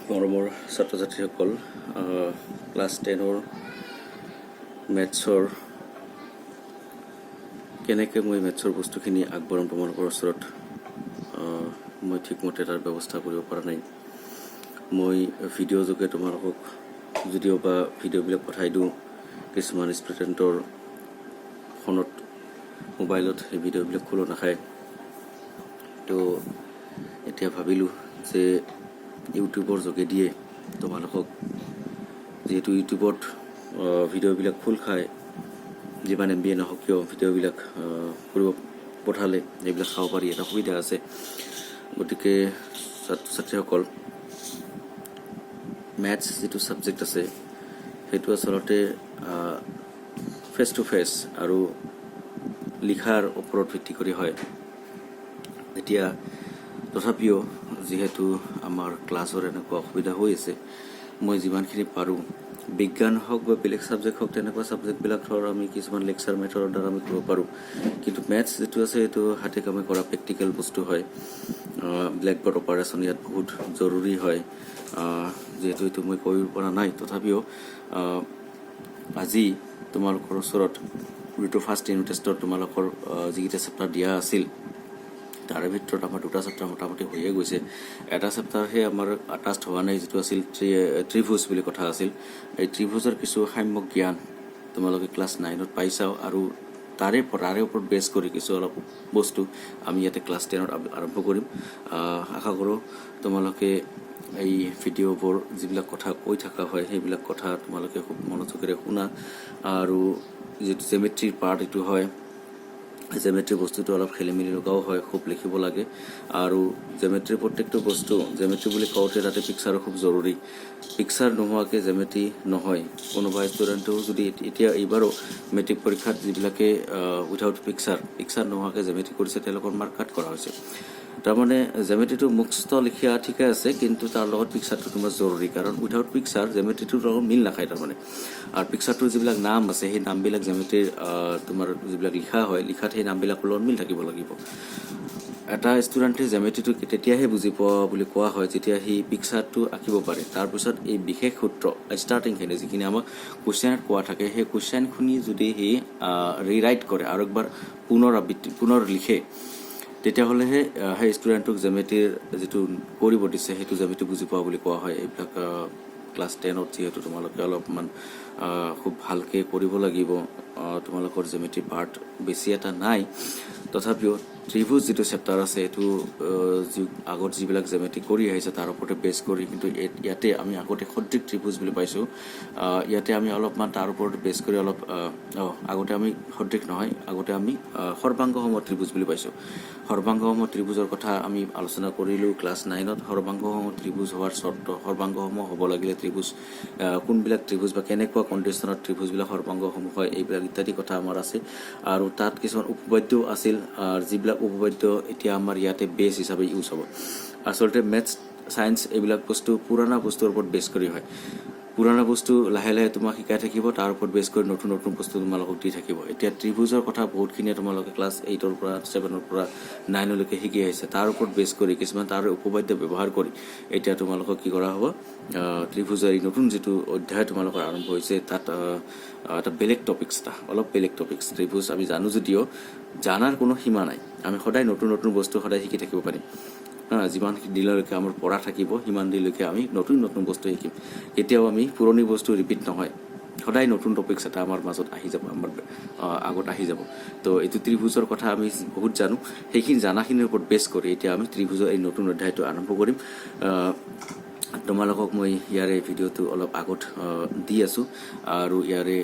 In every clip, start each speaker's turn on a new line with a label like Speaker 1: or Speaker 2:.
Speaker 1: মৰমৰ ছাত্ৰ ছাত্ৰীসকল ক্লাছ 10ৰ মেথছৰ কেনেকৈ মই মেথছৰ বস্তুখিনি আগবঢ়াম তোমালোকৰ ওচৰত মই ঠিকমতে তাৰ ব্যৱস্থা কৰিব পৰা নাই। মই ভিডিঅ' যোগে তোমালোকক যদিও বা ভিডিঅ'বিলাক পঠাই দিওঁ, কিছুমান ষ্টুডেণ্টৰ ফোনত মোবাইলত সেই ভিডিঅ'বিলাক খোলো নাখায়। তো এতিয়া ভাবিলোঁ যে ইউটিউবৰ যোগেদিয়ে তোমালোকক, যিহেতু ইউটিউবত ভিডিঅ'বিলাক খোল খায়, যিমান MB নহওক কিয় ভিডিঅ'বিলাক কৰিব পঠালে এইবিলাক চাব পাৰি, এটা সুবিধা আছে। গতিকে ছাত্ৰ ছাত্ৰীসকল, মেথছ যিটো ছাবজেক্ট আছে সেইটো আচলতে ফেচ টু ফেচ আৰু লিখাৰ ওপৰত ভিত্তি কৰি হয়। এতিয়া তথাপিও যিহেতু আমাৰ ক্লাছৰ এনেকুৱা অসুবিধা হৈ আছে, মই যিমানখিনি পাৰোঁ বিজ্ঞান হওক বা বেলেগ ছাবজেক্ট হওক, তেনেকুৱা ছাবজেক্টবিলাক ধৰ আমি কিছুমান লেকচাৰ মেথডৰ দ্বাৰা আমি কৰিব পাৰোঁ। কিন্তু মেথছ যিটো আছে সেইটো হাতে কামে কৰা প্ৰেক্টিকেল বস্তু হয়। ব্লেকবৰ্ড অপাৰেশ্যন ইয়াত বহুত জৰুৰী হয়। যিহেতু এইটো মই কৰিব পৰা নাই, তথাপিও আজি তোমালোকৰ ওচৰত যিটো ফাৰ্ষ্ট ইউনিট টেষ্টত তোমালোকৰ যিকেইটা চেপ্টাৰ দিয়া আছিল, তাৰে ভিতৰত আমাৰ দুটা চেপ্টাৰ মোটামুটি হৈয়ে গৈছে। এটা চেপ্টাৰহে আমাৰ টাষ্ট হোৱা নাই, যিটো আছিল ত্ৰিভুজ বুলি কথা আছিল। এই ত্ৰিভুজৰ কিছু সাম্যক জ্ঞান তোমালোকে ক্লাছ 9ত পাইছাও, আৰু তাৰে ওপৰত বেছ কৰি কিছু অলপ বস্তু আমি ইয়াতে ক্লাছ 10ত আৰম্ভ কৰিম। আশা কৰোঁ তোমালোকে এই ভিডিঅ'বোৰ যিবিলাক কথা কৈ থকা হয় সেইবিলাক কথা তোমালোকে খুব মনোযোগেৰে শুনা। আৰু যিটো জেমেট্ৰিৰ পাৰ্ট এইটো হয়, জেমেট্ৰিৰ বস্তুটো অলপ খেলি মেলি লগাও হয়, খুব লিখিব লাগে। আৰু জেমেট্ৰিৰ প্ৰত্যেকটো বস্তু জেমেট্ৰি বুলি কওঁতে তাতে পিকচাৰো খুব জৰুৰী। পিকচাৰ নোহোৱাকৈ জেমেট্ৰি নহয়। কোনোবা ষ্টুডেণ্টেও যদি এতিয়া এইবাৰো মেট্ৰিক পৰীক্ষাত যিবিলাকে উইথাউট পিকচাৰ নোহোৱাকৈ জেমেট্ৰি কৰিছে, তেওঁলোকৰ মাৰ্ক কাট কৰা হৈছে। তাৰমানে জেমেট্ৰিটো মুখস্থ লিখা ঠিকে আছে, কিন্তু তাৰ লগত পিকচাৰটো তোমাৰ জৰুৰী, কাৰণ উইথাউট পিকচাৰ জেমেট্ৰিটোৰ লগত মিল নাখায় তাৰমানে। আৰু পিকচাৰটোৰ যিবিলাক নাম আছে সেই নামবিলাক জেমেট্ৰিৰ তোমাৰ যিবিলাক লিখা হয়, লিখাত সেই নামবিলাকৰ লগত মিল থাকিব লাগিব। এটা ষ্টুডেণ্টে জেমেট্ৰিটো তেতিয়াহে বুজি পোৱা বুলি কোৱা হয় যেতিয়া সি পিকচাৰটো আঁকিব পাৰে। তাৰপিছত এই বিশেষ সূত্ৰ ষ্টাৰ্টিংখিনি যিখিনি আমাক কুৱেশ্যনত কোৱা থাকে, সেই কুৱেশ্যনখিনি যদি সি ৰিৰাইট কৰে আৰু একবাৰ পুনৰ লিখে, তেতিয়াহ'লেহে সেই ষ্টুডেণ্টক জেমেট্ৰিৰ যিটো কৰিব দিছে সেইটো জেমেট্ৰি বুজি পোৱা বুলি কোৱা হয়। এইবিলাক ক্লাছ 10ত যিহেতু তোমালোকে অলপমান খুব ভালকৈ কৰিব লাগিব। তোমালোকৰ জেমেট্ৰি পাৰ্ট বেছি এটা নাই, তথাপিও ত্ৰিভুজ যিটো চেপ্টাৰ আছে সেইটো আগত যিবিলাক জেমেট্ৰি কৰি আহিছে তাৰ ওপৰতে বেছ কৰি, কিন্তু ইয়াতে আমি আগতে সদৃশ ত্ৰিভুজ বুলি পাইছোঁ। ইয়াতে আমি অলপমান তাৰ ওপৰতে বেছ কৰি অলপ আগতে আমি সদৃশ নহয়, আগতে আমি সৰ্বাংগসম ত্ৰিভুজ বুলি পাইছোঁ। সৰ্বাংগসম ত্ৰিভুজৰ কথা আমি আলোচনা কৰিলোঁ ক্লাছ 9ত। সৰ্বাংগসম ত্ৰিভুজ হোৱাৰ চৰ্ত, সৰ্বাংগসম হ'ব লাগিলে ত্ৰিভুজ কোনবিলাক ত্ৰিভুজ বা কেনেকুৱা কণ্ডিশ্যনত ত্ৰিভুজবিলাক সৰ্বাংগসম হয়, এইবিলাক ইত্যাদি কথা আমাৰ আছে। আৰু তাত কিছুমান উপবাদ্যও আছিল, যিবিলাক উপবাদ্য এতিয়া আমাৰ ইয়াতে বেছ হিচাপে ইউজ হ'ব। আচলতে মেথছ ছায়েন্স এইবিলাক বস্তু পুৰণা বস্তুৰ ওপৰত বেছ কৰি হয়। পুৰণা বস্তু লাহে লাহে তোমাক শিকাই থাকিব, তাৰ ওপৰত বেছ কৰি নতুন নতুন বস্তু তোমালোকক দি থাকিব। এতিয়া ত্ৰিভুজৰ কথা বহুতখিনিয়ে তোমালোকে ক্লাছ 8ৰ পৰা 7ৰ পৰা 9লৈকে শিকি আহিছে। তাৰ ওপৰত বেছ কৰি কিছুমান তাৰ উপবাদ্য ব্যৱহাৰ কৰি এতিয়া তোমালোকক কি কৰা হ'ব, ত্ৰিভুজৰ এই নতুন যিটো অধ্যায় তোমালোকৰ আৰম্ভ হৈছে, তাত এটা বেলেগ টপিকছ, অলপ বেলেগ টপিকছ। ত্ৰিভুজ আমি জানো যদিও জানাৰ কোনো সীমা নাই, আমি সদায় নতুন নতুন বস্তু সদায় শিকি থাকিব পাৰিম। যিমান দিনলৈকে আমাৰ পঢ়া থাকিব সিমান দিনলৈকে আমি নতুন নতুন বস্তু শিকিম। কেতিয়াও আমি পুৰণি বস্তু ৰিপিট নহয়, সদায় নতুন টপিকছ এটা আমাৰ মাজত আহি যাব, আমাৰ আগত আহি যাব। তো এইটো ত্ৰিভুজৰ কথা আমি বহুত জানো, সেইখিনি জানাখিনিৰ ওপৰত বেছ কৰি এতিয়া আমি ত্ৰিভুজৰ এই নতুন অধ্যায়টো আৰম্ভ কৰিম। তোমালোকক মই ইয়াৰে ভিডিঅ'টো অলপ আগত দি আছোঁ, আৰু ইয়াৰে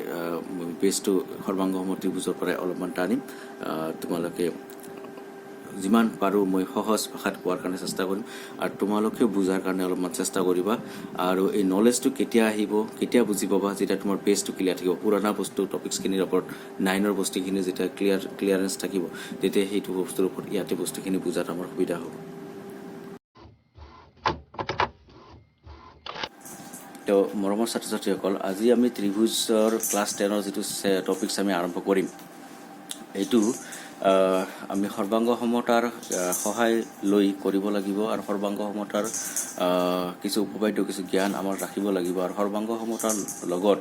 Speaker 1: বেছটো সৰ্বাংগসম ত্ৰিভুজৰ পৰাই অলপমান টানিম। তোমালোকে যিমান পাৰোঁ মই সহজ ভাষাত কোৱাৰ কাৰণে চেষ্টা কৰিম, আৰু তোমালোকেও বুজাৰ কাৰণে অলপমান চেষ্টা কৰিবা। আৰু এই নলেজটো কেতিয়া আহিব, কেতিয়া বুজি পাবা, যেতিয়া তোমাৰ বেছটো ক্লিয়াৰ থাকিব। পুৰণা বস্তু টপিকছখিনিৰ ওপৰত 9ৰ বস্তুখিনি যেতিয়া ক্লিয়াৰেঞ্চ থাকিব, তেতিয়া সেইটো বস্তুৰ ওপৰত ইয়াতে বস্তুখিনি বুজাত আমাৰ সুবিধা হ'ব। তো মৰমৰ ছাত্ৰ ছাত্ৰীসকল, আজি আমি ত্ৰিভুজৰ ক্লাছ 10ৰ যিটো টপিকছ আমি আৰম্ভ কৰিম, এইটো আমি সৰ্বাংগ সমতাৰ সহায় লৈ কৰিব লাগিব আৰু সৰ্বাংগ সমতাৰ কিছু উপবাদ্য কিছু জ্ঞান আমাৰ ৰাখিব লাগিব আৰু সৰ্বাংগ সমতাৰ লগত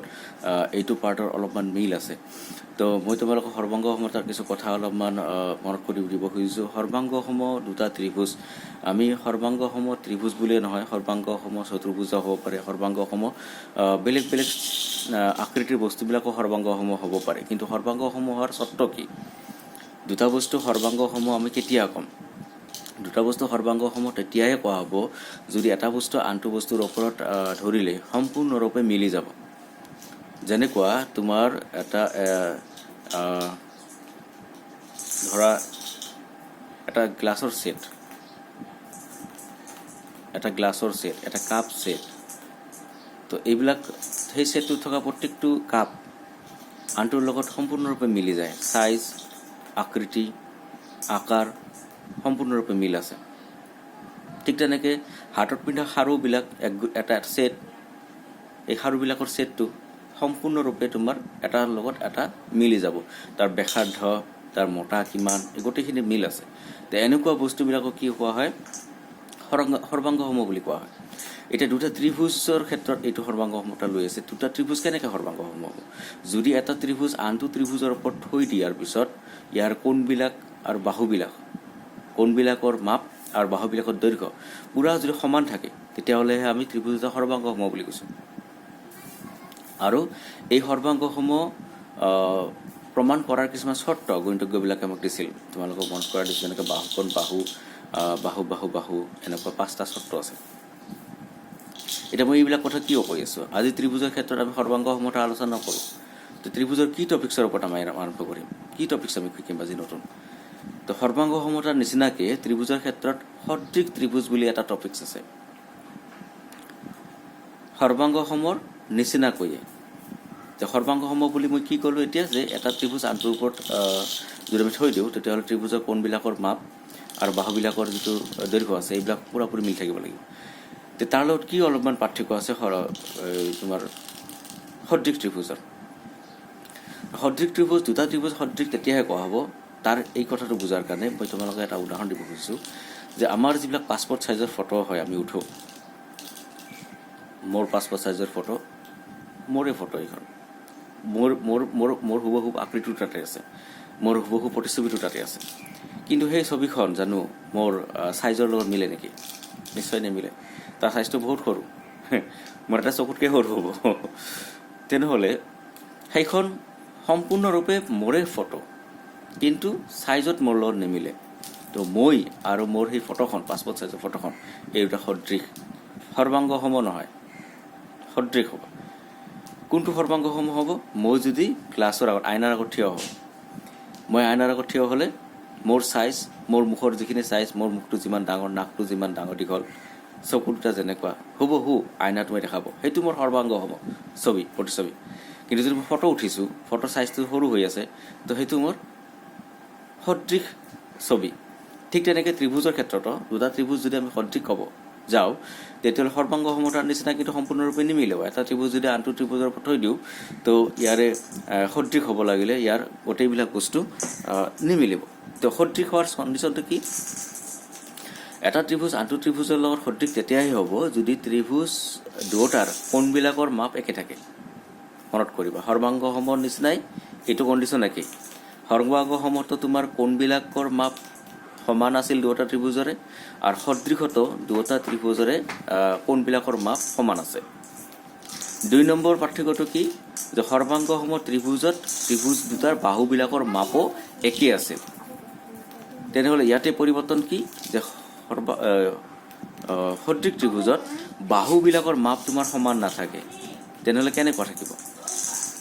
Speaker 1: এইটো পাৰ্টৰ অলপমান মিল আছে তো মই তোমালোকক সৰ্বাংগ সমতাৰ কিছু কথা অলপমান মনত কৰি দিব খুজিছোঁ সৰ্বাংগ সম দুটা ত্ৰিভুজ আমি সৰ্বাংগ সম ত্ৰিভুজ বুলিয়ে নহয় সৰ্বাংগ সম চতুৰ্ভুজ হ'ব পাৰে সৰ্বাংগ সম বেলেগ বেলেগ আকৃতিৰ বস্তুবিলাকো সৰ্বাংগ সম হ'ব পাৰে কিন্তু সৰ্বাংগ সমূহৰ চৰ্ত কি দুটা বস্তু সৰ্বাংগ সম আমি কেতিয়া ক'ম দুটা বস্তু সৰ্বাংগ সম তেতিয়াহে কোৱা হ'ব যদি এটা বস্তু আনটো বস্তুৰ ওপৰত ধৰিলে সম্পূৰ্ণৰূপে মিলি যাব যেনেকুৱা তোমাৰ এটা ধৰা এটা গ্লাছৰ সেট এটা কাপ সেট তো এইবিলাক সেই সেটটোত থকা প্ৰত্যেকটো কাপ আনটোৰ লগত সম্পূৰ্ণৰূপে মিলি যায় সাইজ আকৃতি আকাৰ সম্পূৰ্ণৰূপে মিল আছে ঠিক তেনেকৈ হাতত পিন্ধা খাৰুবিলাক এটা সেট এই খাৰুবিলাকৰ সেটটো সম্পূৰ্ণৰূপে তোমাৰ এটাৰ লগত এটা মিলি যাব তাৰ ব্যাসাৰ্ধ তাৰ মোটা কিমান এই গোটেইখিনি মিল আছে তো এনেকুৱা বস্তুবিলাকক কি কোৱা হয় সৰ্বাংগ সম বুলি কোৱা হয় এটা দুটা ত্ৰিভুজৰ ক্ষেত্ৰত এইটো সৰ্বাংগ সমতা লৈ আছে দুটা ত্ৰিভুজ কেনেকৈ সৰ্বাংগ সম হ'ব যদি এটা ত্ৰিভুজ আনটো ত্ৰিভুজৰ ওপৰত থৈ দিয়াৰ পিছত ইয়াৰ কোণবিলাক আৰু কোণবিলাকৰ মাপ আৰু বাহুবিলাকৰ দৈৰ্ঘ্য পুৰা যদি সমান থাকে তেতিয়াহ'লেহে আমি ত্ৰিভুজ এটা সৰ্বাংগ সম বুলি কৈছোঁ আৰু এই সৰ্বাংগ সম প্ৰমাণ কৰাৰ কিছুমান চৰ্ত গণিতজ্ঞবিলাকে আমাক দিছিল তোমালোকক মনত কৰা দিছিল যেনেকৈ বাহুকোণ বাহু এনেকুৱা 5টা চৰ্ত আছে এতিয়া মই এইবিলাক কথা কিয় কৈ আছোঁ আজি ত্ৰিভুজৰ ক্ষেত্ৰত আমি সৰ্বাংগ সমতা আলোচনা কৰোঁ তো ত্ৰিভুজৰ কি টপিক্সৰ ওপৰত আমি আৰম্ভ কৰিম কি টপিক্স আমি শিকিম আজি নতুন তো সৰ্বাংগ সমতাৰ নিচিনাকৈ ত্ৰিভুজৰ ক্ষেত্ৰত সদৃশ ত্ৰিভুজ বুলি এটা টপিক্স আছে সৰ্বাংগ সমৰ নিচিনাকৈয়ে তো সৰ্বাংগ সম বুলি মই কি ক'লোঁ এতিয়া যে এটা ত্ৰিভুজ আনটোৰ ওপৰত যদি আমি থৈ দিওঁ তেতিয়াহ'লে ত্ৰিভুজৰ কোণবিলাকৰ মাপ আৰু বাহুবিলাকৰ যিটো দৈৰ্ঘ্য আছে এইবিলাক পুৰাপুৰি মিলি থাকিব লাগিব তো তাৰ লগত কি অলপমান পাৰ্থক্য আছে তোমাৰ সদৃশ ত্ৰিভুজৰ সদৃশ ত্ৰিভুজ দুটা ত্ৰিভুজ সদৃশ তেতিয়াহে কোৱা হ'ব তাৰ এই কথাটো বুজাৰ কাৰণে মই তোমালোকে এটা উদাহৰণ দিব খুজিছোঁ যে আমাৰ যিবিলাক পাছপৰ্ট সাইজৰ ফটো হয় আমি উঠোঁ মোৰ পাছপৰ্ট সাইজৰ ফটো মোৰে ফটো এইখন মোৰ হুবহু আকৃতিটো তাতে আছে মোৰ হুবহু প্ৰতিচ্ছবিটো তাতে আছে কিন্তু সেই ছবিখন জানো মোৰ সাইজৰ লগত মিলে নেকি নিশ্চয় নিমিলে তাৰ সাইজটো বহুত সৰু মোৰ এটা চকুতকৈ সৰু হ'ব তেনেহ'লে সেইখন সম্পূৰ্ণৰূপে মোৰে ফটো কিন্তু সাইজত মোৰ লগত নিমিলে তো মই আৰু মোৰ সেই ফটোখন পাছপৰ্ট সাইজৰ ফটোখন এই দুটা সদৃশ সৰ্বাংগ সম নহয় সদৃশ হ'ব কোনটো সৰ্বাংগ সম হ'ব মই যদি গ্লাছৰ আগত আইনাৰ আগত থিয় হওঁ মই আইনাৰ আগত থিয় হ'লে মোৰ সাইজ মোৰ মুখৰ যিখিনি সাইজ মোৰ মুখটো যিমান ডাঙৰ নাকটো যিমান ডাঙৰ দীঘল চকু দুটা যেনেকুৱা হুবহু আইনাত মই দেখাব সেইটো মোৰ সৰ্বাংগ সম প্ৰতিচ্ছবি কিন্তু যদি মই ফটো উঠিছোঁ ফটোৰ সাইজটো সৰু হৈ আছে তো সেইটো মোৰ সদৃশ ছবি ঠিক তেনেকৈ ত্ৰিভুজৰ ক্ষেত্ৰতো দুটা ত্ৰিভুজ যদি আমি সদৃশ ক'ব যাওঁ তেতিয়াহ'লে সৰ্বাংগ সমতাৰ নিচিনা কিন্তু সম্পূৰ্ণৰূপে নিমিলিব এটা ত্ৰিভুজ যদি আনটো ত্ৰিভুজৰ ওপৰত থৈ দিওঁ তো ইয়াৰে সদৃশ হ'ব লাগিলে ইয়াৰ গোটেইবিলাক বস্তু নিমিলিব তো সদৃশ হোৱাৰ কণ্ডিশ্যনটো কি এটা ত্ৰিভুজ আনটো ত্ৰিভুজৰ লগত সদৃশ তেতিয়াহে হ'ব যদি ত্ৰিভুজ দুয়োটাৰ কোণবিলাকৰ মাপ একে থাকে মনত কৰিবা সৰ্বাংগ সমৰ নিচিনাই এইটো কণ্ডিশ্যন একেই সৰ্বাংগ সমতো তোমাৰ কোণবিলাকৰ মাপ সমান আছিল দুয়োটা ত্ৰিভুজৰে আৰু সদৃশতো দুয়োটা ত্ৰিভুজৰে কোণবিলাকৰ মাপ সমান আছে 2 নম্বৰ পাৰ্থক্যটো কি যে সৰ্বাংগ সম ত্ৰিভুজ দুটাৰ বাহুবিলাকৰ মাপো একেই আছিল তেনেহ'লে ইয়াতে পৰিৱৰ্তন কি যে সদৃশ ত্ৰিভুজত বাহুবিলাকৰ মাপ তোমাৰ সমান নাথাকে তেনেহ'লে কেনেকুৱা থাকিব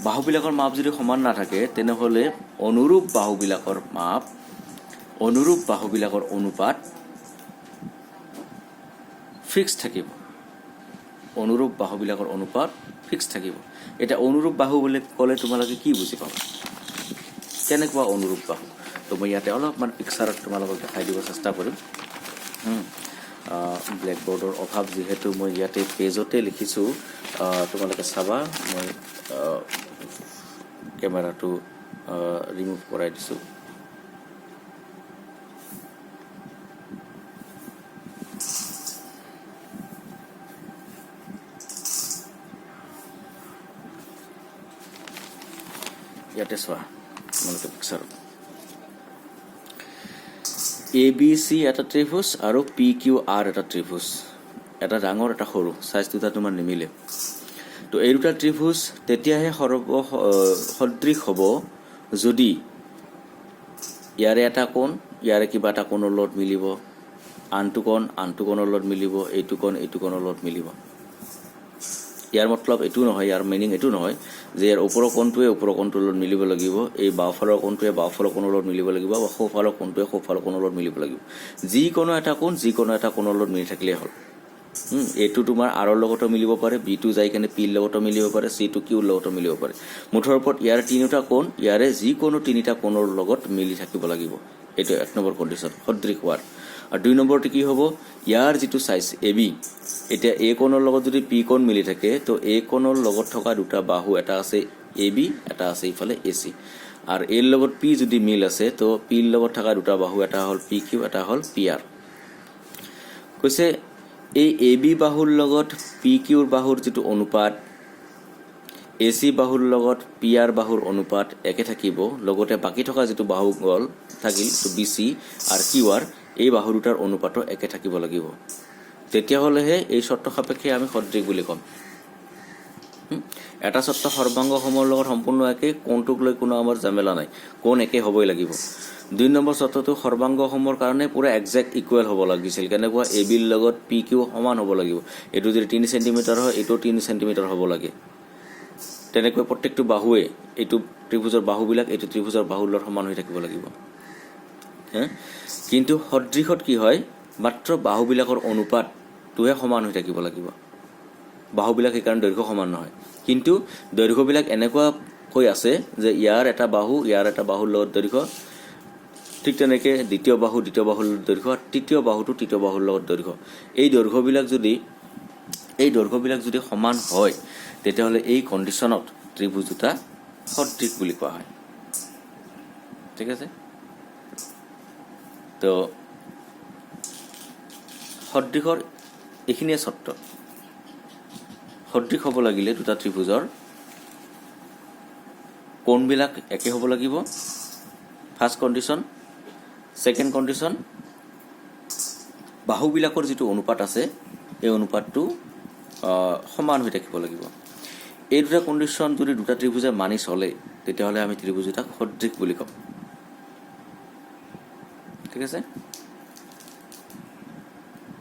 Speaker 1: বাহুবিলাকৰ মাপ যদি সমান নাথাকে তেনেহ'লে অনুৰূপ বাহুবিলাকৰ অনুপাত ফিক্স থাকিব এটা অনুৰূপ বাহু বুলি ক'লে তোমালোকে কি বুজি পাবা কেনেকুৱা অনুৰূপ বাহু তো মই ইয়াতে অলপমান পিকচাৰত তোমালোকক দেখাই দিব চেষ্টা কৰিম ব্লেকবোৰ্ডৰ অভাৱ যিহেতু মই ইয়াতে পেজতে লিখিছোঁ তোমালোকে চাবা মই কেমেৰাটো ৰিমুভ কৰাই দিছোঁ ইয়াতে চোৱা তোমালোকে পিকচাৰত ABC এটা ত্ৰিভুজ আৰু PQR এটা ত্ৰিভুজ, এটা ডাঙৰ এটা সৰু, সাইজ দুটা তোমাৰ নিমিলে। তো এই দুটা ত্ৰিভুজ তেতিয়াহে সদৃশ হ'ব যদি ইয়াৰে এটা কোণ ইয়াৰে কিবা এটা কোণৰ লগত মিলিব, আনটো কোণৰ লগত মিলিব, এইটো কোণৰ লগত মিলিব। ইয়াৰ মতলব এইটো নহয়, ইয়াৰ মিনিং এইটো নহয় যে ইয়াৰ ওপৰৰ কোণটোৱে ওপৰৰ কোণটোৰ লগত মিলিব লাগিব, এই বাওঁফালৰ কোণটোৱে বাওঁফালৰ কোণৰ লগত মিলিব লাগিব, বা সোঁফালৰ কোণটোৱে সোঁফালৰ কোণৰ লগত মিলিব লাগিব। যিকোনো এটা কোণৰ লগত মিলি থাকিলেই হ'ল। এইটো তোমাৰ আৰৰ লগতো মিলিব পাৰে, বিটো যাই কেনে পিৰ লগতো মিলিব পাৰে, চিটো কিউৰ লগতো মিলিব পাৰে। মুঠৰ ওপৰত ইয়াৰ তিনিটা কোণ ইয়াৰে যিকোনো তিনিটা কোণৰ লগত মিলি থাকিব লাগিব। এইটো 1 নম্বৰ কণ্ডিশ্যন সদৃশ হোৱাৰ। আৰু 2 নম্বৰটো কি হ'ব, ইয়াৰ যিটো চাইজ AB, এতিয়া A কোণৰ লগত যদি P কোণ মিলি থাকে তো A কোণৰ লগত থকা দুটা বাহু, এটা আছে AB, এটা আছে ইফালে AC। আৰু এৰ লগত P যদি মিল আছে তো পিৰ লগত থকা দুটা বাহু, এটা হ'ল PQ, এটা হ'ল PR। কৈছে এই AB বাহুৰ লগত PQৰ বাহুৰ যিটো অনুপাত, AC বাহুৰ লগত PR বাহুৰ অনুপাত একে থাকিব, লগতে বাকী থকা যিটো বাহু গ'ল থাকিল BC আৰু QR, এই বাহু দুটাৰ অনুপাতো একে থাকিব লাগিব। তেতিয়াহ'লেহে এই চৰ্ত সাপেক্ষে আমি সদৃশ বুলি ক'ম। এটা চৰ্ত সৰ্বাংগ সমৰ লগত সম্পূৰ্ণ একে, কোণটোক লৈ কোনো আমাৰ ঝামেলা নাই, কোণ একে হ'বই লাগিব। 2 নম্বৰ চৰ্তটো সৰ্বাংগ সমৰ কাৰণে পুৰা একজেক্ট ইকুৱেল হ'ব লাগিছিল। কেনেকুৱা, ABৰ লগত PQ সমান হ'ব লাগিব। এইটো যদি 3 চেণ্টিমিটাৰ হয় এইটো 3 চেণ্টিমিটাৰ হ'ব লাগে। তেনেকৈ প্ৰত্যেকটো বাহুৱে, এইটো ত্ৰিভুজৰ বাহুবিলাক এইটো ত্ৰিভুজৰ বাহুৰ লগত সমান হৈ থাকিব লাগিব। কিন্তু সদৃশত কি হয়, মাত্ৰ বাহুবিলাকৰ অনুপাতটোহে সমান হৈ থাকিব লাগিব। বাহুবিলাক সেইকাৰণে দৈৰ্ঘ্য সমান নহয়, কিন্তু দৈৰ্ঘ্যবিলাক এনেকুৱা হৈ আছে যে ইয়াৰ এটা বাহু ইয়াৰ এটা বাহুৰ লগত দৈৰ্ঘ্য, ঠিক তেনেকৈ দ্বিতীয় বাহুৰ লগত দৈৰ্ঘ্য, তৃতীয় বাহুটো তৃতীয় বাহুৰ লগত দৈৰ্ঘ্য। এই দৈৰ্ঘ্যবিলাক যদি সমান হয় তেতিয়াহ'লে এই কণ্ডিশ্যনত ত্ৰিভুজ দুটা সদৃশ বুলি কোৱা হয়। ঠিক আছে, তো সদৃশৰ এইখিনিয়ে চৰ্ত। সদৃশ হ'ব লাগিলে দুটা ত্ৰিভুজৰ কোণবিলাক একে হ'ব লাগিব, ফাৰ্ষ্ট কণ্ডিশ্যন। ছেকেণ্ড কণ্ডিশ্যন, বাহুবিলাকৰ যিটো অনুপাত আছে এই অনুপাতটো সমান হৈ থাকিব লাগিব। এই দুটা কণ্ডিশ্যন যদি দুটা ত্ৰিভুজে মানি চলে তেতিয়াহ'লে আমি ত্ৰিভুজ দুটাক সদৃশ বুলি ক'ম। ঠিক আছে,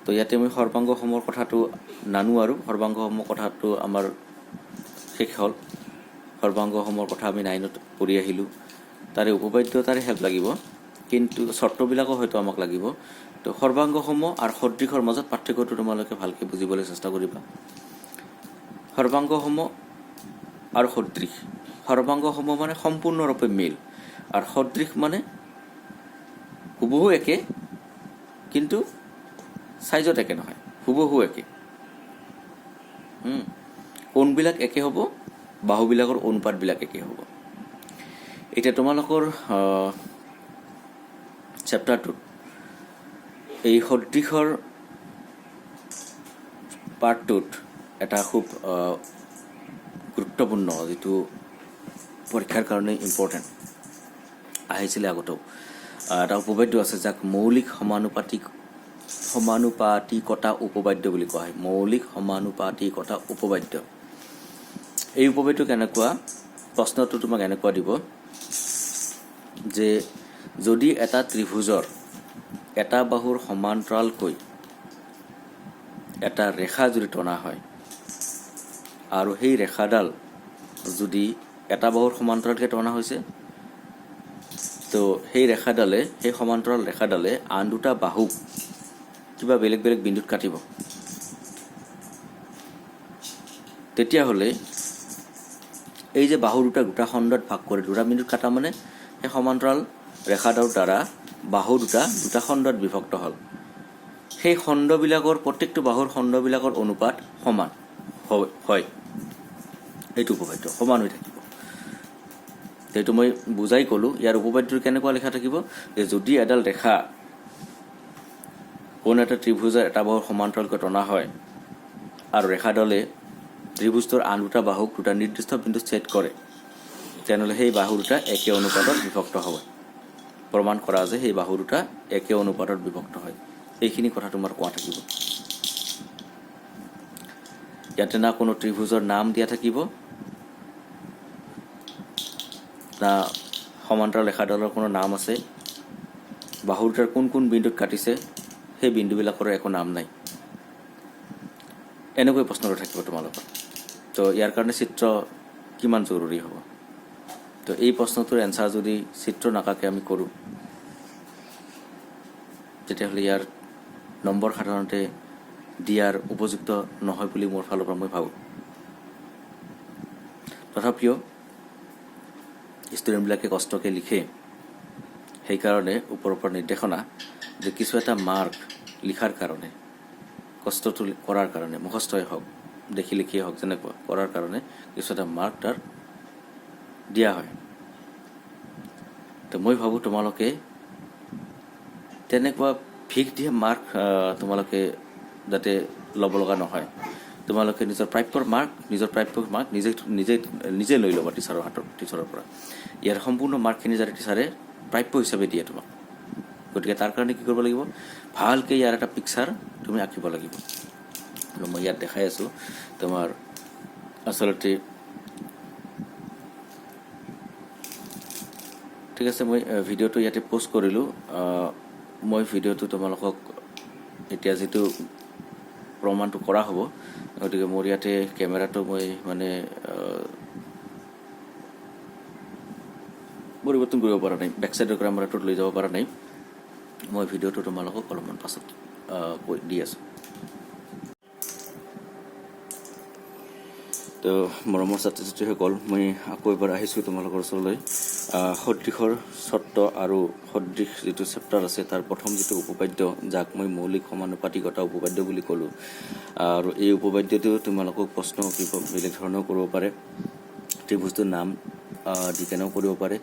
Speaker 1: তো ইয়াতে আমি সৰ্বাংগ সমৰ কথাটো নানো, আৰু সৰ্বাংগ সমৰ কথাটো আমাৰ শেষ হ'ল। সৰ্বাংগ সমৰ কথা আমি 9ত পঢ়ি আহিলোঁ। তাৰে উপবাদ্যতাৰে হেল্প লাগিব, কিন্তু চৰ্তবিলাকো হয়তো আমাক লাগিব। তো সৰ্বাংগ সম আৰু সদৃশৰ মাজত পাৰ্থক্যটো তোমালোকে ভালকৈ বুজিবলৈ চেষ্টা কৰিবা। সৰ্বাংগ সম আৰু সদৃশ, সৰ্বাংগ সম মানে সম্পূৰ্ণৰূপে মিল, আৰু সদৃশ মানে হুবহু একে কিন্তু চাইজত একে নহয়, হুবহু একে। কোণবিলাক একে হ'ব, বাহুবিলাকৰ অনুপাতবিলাক একে হ'ব। এতিয়া তোমালোকৰ চেপ্টাৰটোত এই সদৃশৰ পাৰ্টটোত এটা খুব গুৰুত্বপূৰ্ণ, যিটো পৰীক্ষাৰ কাৰণে ইম্পৰ্টেণ্ট আহিছিলে আগতেও, এটা উপবাদ্য আছে যাক মৌলিক সমানুপাতিকতা উপবাদ্য বুলি কোৱা হয়। মৌলিক সমানুপাতিকতা উপবাদ্য। এই উপবাদ্য কেনেকুৱা, প্ৰশ্নটো তোমাক এনেকুৱা দিব যে যদি এটা ত্ৰিভুজৰ এটা বাহুৰ সমান্তৰালকৈ এটা ৰেখা যদি টনা হয়, আৰু সেই ৰেখাডাল যদি এটা বাহুৰ সমান্তৰালকৈ টনা হৈছে, তো সেই সমান্তৰাল ৰেখাডালে আন দুটা বাহুক কিবা বেলেগ বেলেগ বিন্দুত কাটিব। তেতিয়াহ'লে এই যে বাহু দুটা খণ্ডত ভাগ কৰি দুটা বিন্দুত কাটা মানে সেই সমান্তৰাল ৰেখাডালৰ দ্বাৰা বাহু দুটা খণ্ডত বিভক্ত হ'ল। সেই খণ্ডবিলাকৰ প্ৰত্যেকটো বাহুৰ খণ্ডবিলাকৰ অনুপাত সমান হয়। এইটো উপবাদ্য সমান হৈ থাকিব। সেইটো মই বুজাই ক'লোঁ। ইয়াৰ উপবাদ্যটো কেনেকুৱা লিখা থাকিব যে যদি এডাল ৰেখা কোন এটা ত্ৰিভুজৰ এটা বাহুৰ সমান্তৰালকৈ টনা হয় আৰু ৰেখাডালে ত্ৰিভুজটোৰ আন দুটা বাহুক দুটা নিৰ্দিষ্ট বিন্দুত ছেদ কৰে, তেনেহ'লে সেই বাহু দুটা একে অনুপাতত বিভক্ত হ'ব প্ৰমাণ কৰা যে সেই বাহু দুটা একে অনুপাতত বিভক্ত হয় এইখিনি কথা তোমাৰ কোৱা থাকিব ইয়াতে না কোনো ত্ৰিভুজৰ নাম দিয়া থাকিব না সমান্তৰাল ৰেখাডালৰ কোনো নাম আছে বাহু দুটাৰ কোন কোন বিন্দুত কাটিছে সেই বিন্দুবিলাকৰ একো নাম নাই এনেকৈ প্ৰশ্নটো থাকিব তোমালোকৰ তো ইয়াৰ কাৰণে চিত্ৰ কিমান জৰুৰী হ'ব তো এই প্ৰশ্নটোৰ এনসাৰ যদি চিত্ৰ নাকাকে আমি কৰোঁ তেতিয়াহ'লে ইয়াৰ নম্বৰ সাধাৰণতে দিয়াৰ উপযুক্ত নহয় বুলি মোৰ ফালৰ পৰা মই ভাবোঁ তথাপিও ষ্টুডেণ্টবিলাকে কষ্টকৈ লিখে সেইকাৰণে ওপৰৰ পৰা নিৰ্দেশনা যে কিছু এটা মাৰ্ক লিখাৰ কাৰণে কষ্টটো কৰাৰ কাৰণে মুখস্থই হওক দেখি লিখিয়ে হওক যেনেকুৱা কৰাৰ কাৰণে কিছু এটা মাৰ্ক তাৰ দিয়া হয় তো মই ভাবোঁ তোমালোকে তেনেকুৱা ভিক দিয়া মাৰ্ক তোমালোকে যাতে ল'ব লগা নহয় তোমালোকে নিজৰ প্ৰাপ্যৰ মাৰ্ক নিজে লৈ ল'বা টিচাৰৰ পৰা ইয়াৰ সম্পূৰ্ণ মাৰ্কখিনি যাতে টিচাৰে প্ৰাপ্য হিচাপে দিয়ে তোমাক গতিকে তাৰ কাৰণে কি কৰিব লাগিব ভালকৈ ইয়াৰ এটা পিকচাৰ তুমি আঁকিব লাগিব আৰু মই ইয়াত দেখাই আছোঁ তোমাৰ আচলতে ঠিক আছে মই ভিডিঅ'টো ইয়াতে পোষ্ট কৰিলোঁ মই ভিডিঅ'টো তোমালোকক এতিয়া যিটো প্ৰমাণটো কৰা হ'ব গতিকে মোৰ ইয়াতে কেমেৰাটো মই মানে পৰিৱৰ্তন কৰিব পৰা নাই বেক চাইডৰ কেমেৰাটোত লৈ যাব পৰা নাই মই ভিডিঅ'টো তোমালোকক অলপমান পাছত কৈ দি আছোঁ তো মৰমৰ ছাত্ৰ ছাত্ৰীসকল মই আকৌ এবাৰ আহিছোঁ তোমালোকৰ ওচৰলৈ সদৃশৰ চৰ্ত আৰু সদৃশ যিটো চেপ্টাৰ আছে তাৰ প্ৰথম যিটো উপপাদ্য যাক মই মৌলিক সমানুপাতিকতা উপপাদ্য বুলি ক'লোঁ আৰু এই উপপাদ্যটো তোমালোকক প্ৰশ্ন বেলেগ ধৰণেও কৰিব পাৰে ত্ৰিভুজটোৰ নাম দি কেনেও কৰিব পাৰে